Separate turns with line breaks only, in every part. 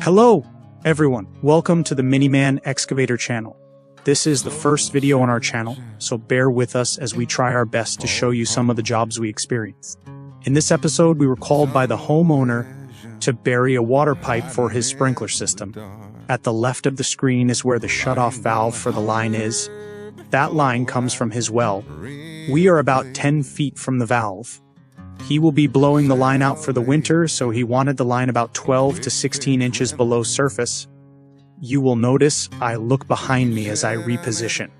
Hello, everyone. Welcome to the Man Excavator channel. This is the first video on our channel, so bear with us as we try our best to show you some of the jobs we experienced. In this episode, we were called by the homeowner to bury a water pipe for his sprinkler system. At the left of the screen is where the shutoff valve for the line is. That line comes from his well. We are about 10 feet from the valve. He will be blowing the line out for the winter, so he wanted the line about 12 to 16 inches below surface. You will notice I look behind me as I reposition.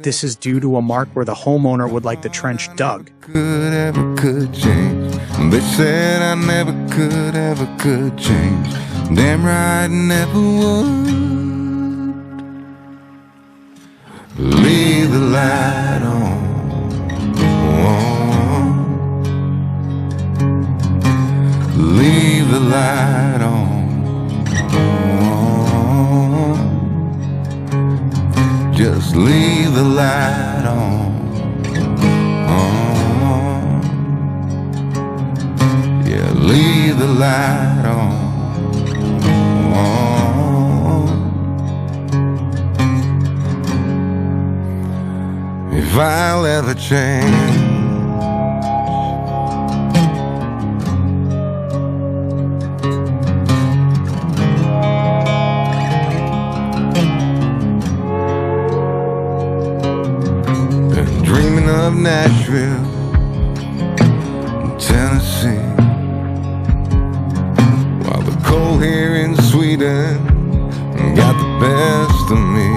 This is due to a mark where the homeowner would like the trench dug.
Could change. They said I never could change. Damn right I never would. Leave the light on. Leave the light on. Just leave the light on. Yeah, leave the light on. If I'll ever change, dreaming of Nashville, Tennessee, while the cold here in Sweden got the best of me.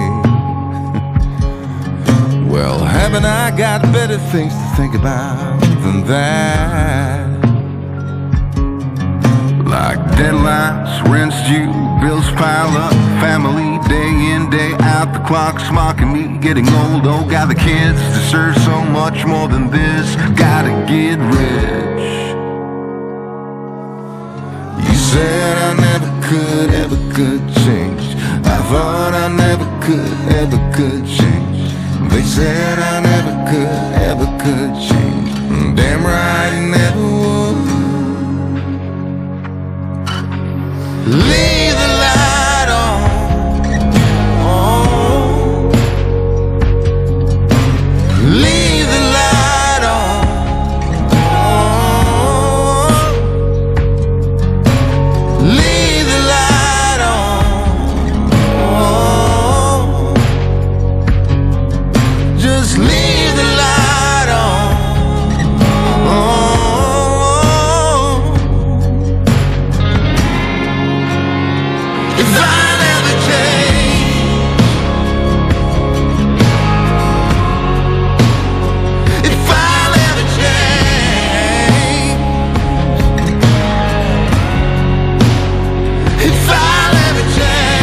Well, haven't I got better things to think about than that? Like deadlines, rent's due, bills pile up, family day in, day out, the clock's mocking me, getting old, oh, got the kids, deserve so much more than this, gotta get rich. You said I never could change. I thought I never could change. They said I never could change. Damn right I never would. Leave the light on. Leave the light on. Leave the light on. Just leave the light on. If I never change, if I never change, if I never change, if I never change,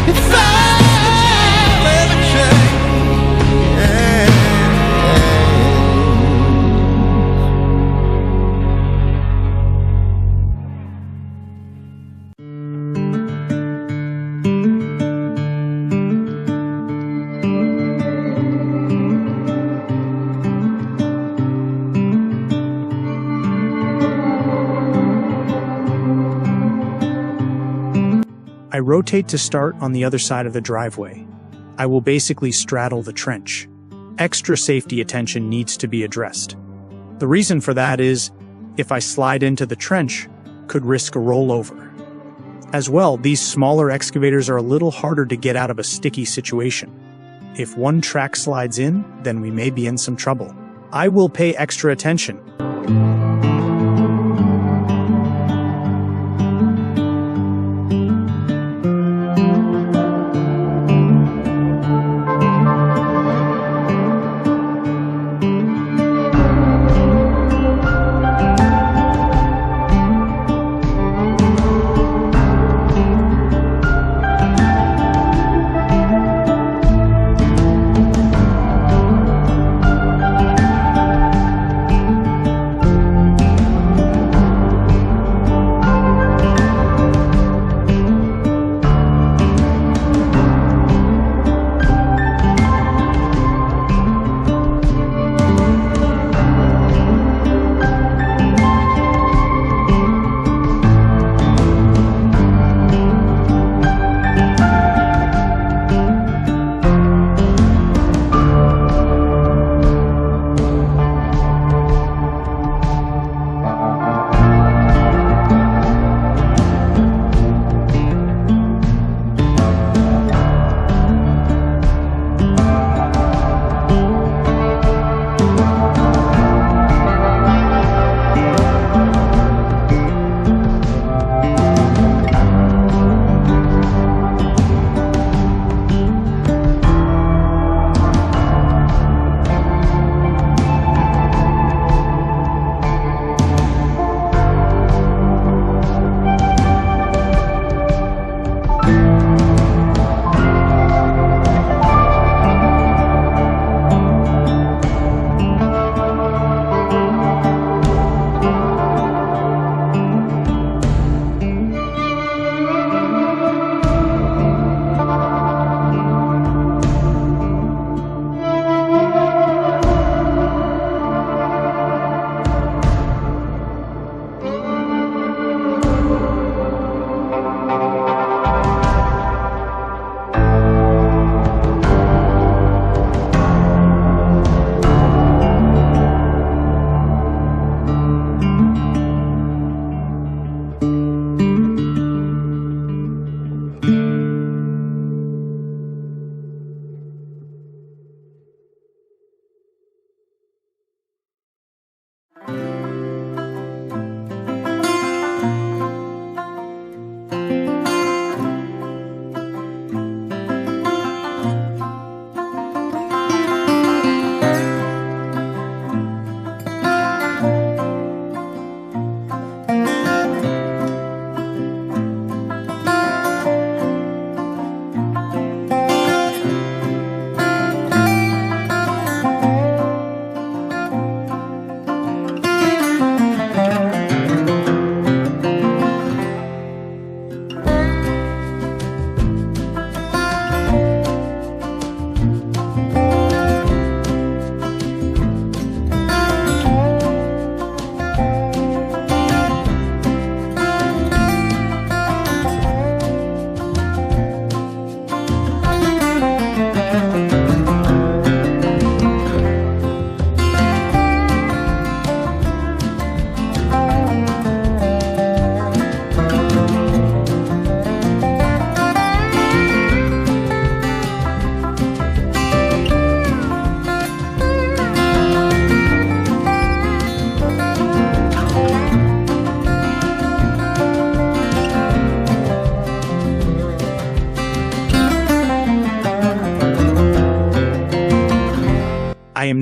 if I never change.
I rotate to start on the other side of the driveway. I will basically straddle the trench. Extra safety attention needs to be addressed. The reason for that is, if I slide into the trench, could risk a rollover. As well, these smaller excavators are a little harder to get out of a sticky situation. If one track slides in, then we may be in some trouble. I will pay extra attention.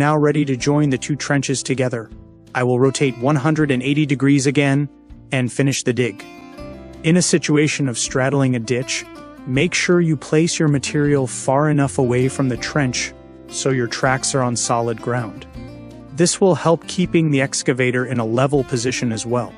now ready to join the two trenches together. I will rotate 180 degrees again and finish the dig. In a situation of straddling a ditch, make sure you place your material far enough away from the trench so your tracks are on solid ground. This will help keeping the excavator in a level position as well.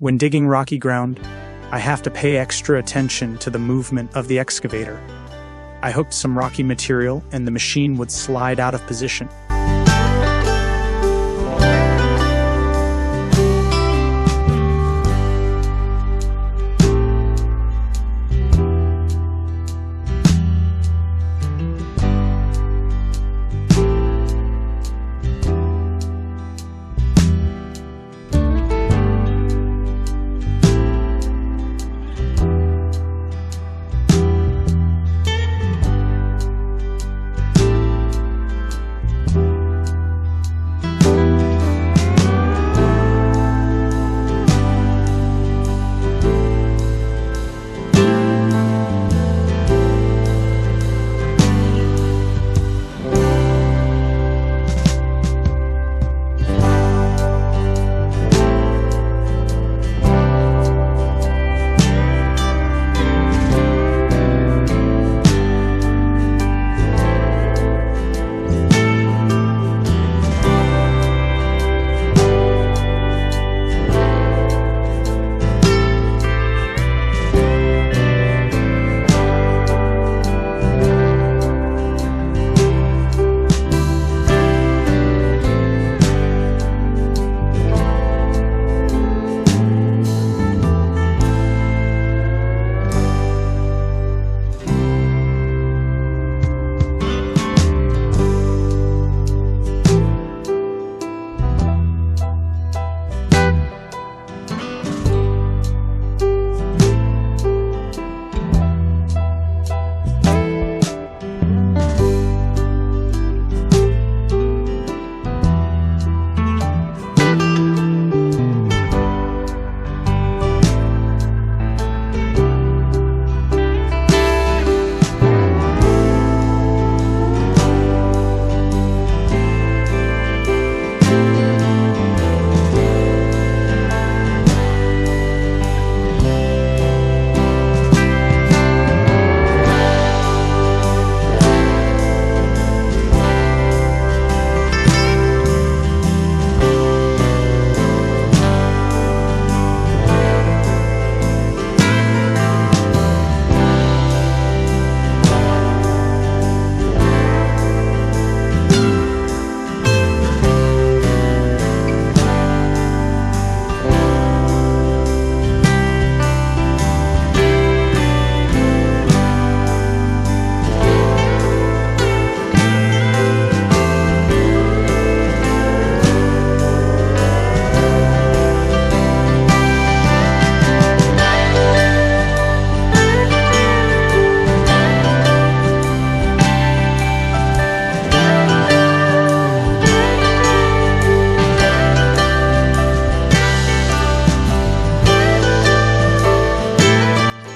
When digging rocky ground, I have to pay extra attention to the movement of the excavator. I hooked some rocky material and the machine would slide out of position.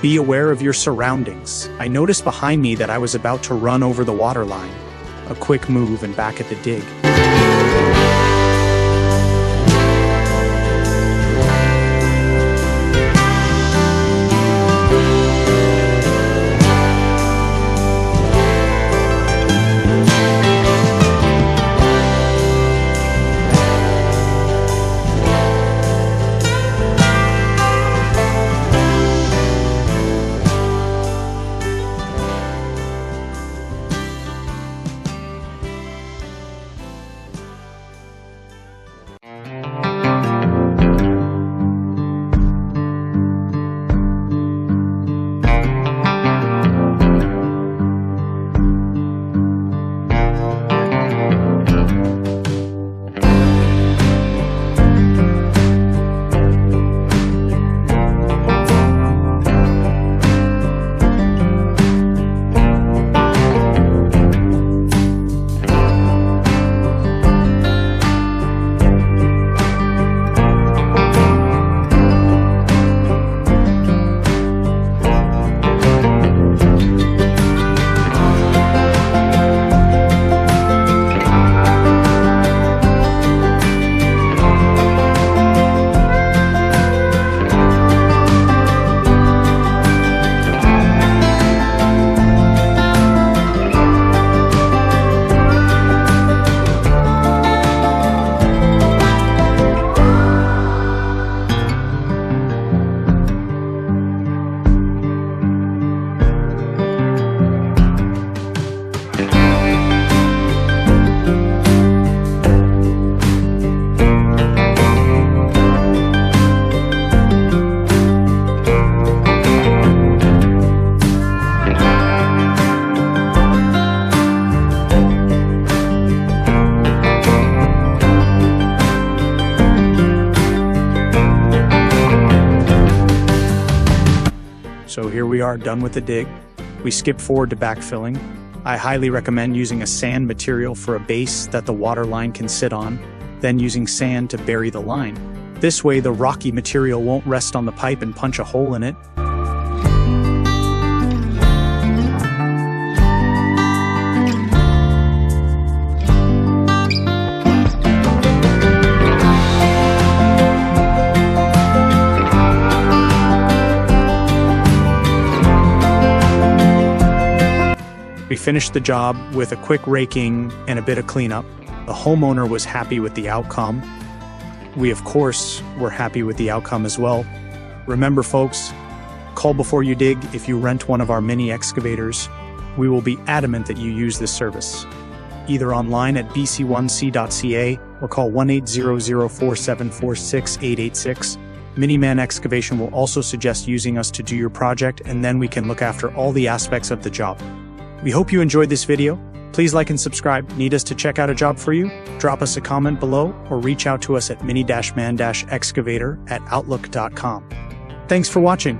Be aware of your surroundings. I noticed behind me that I was about to run over the water line. A quick move and back at the dig. So here we are, done with the dig. We skip forward to backfilling. I highly recommend using a sand material for a base that the water line can sit on, then using sand to bury the line. This way the rocky material won't rest on the pipe and punch a hole in it. We finished the job with a quick raking and a bit of cleanup. The homeowner was happy with the outcome. We, of course, were happy with the outcome as well. Remember, folks, call before you dig if you rent one of our mini excavators. We will be adamant that you use this service, either online at bc1c.ca or call 1-800-474-6886. Man Excavation will also suggest using us to do your project, and then we can look after all the aspects of the job. We hope you enjoyed this video. Please like and subscribe. Need us to check out a job for you? Drop us a comment below or reach out to us at mini-man-excavator@outlook.com. Thanks for watching.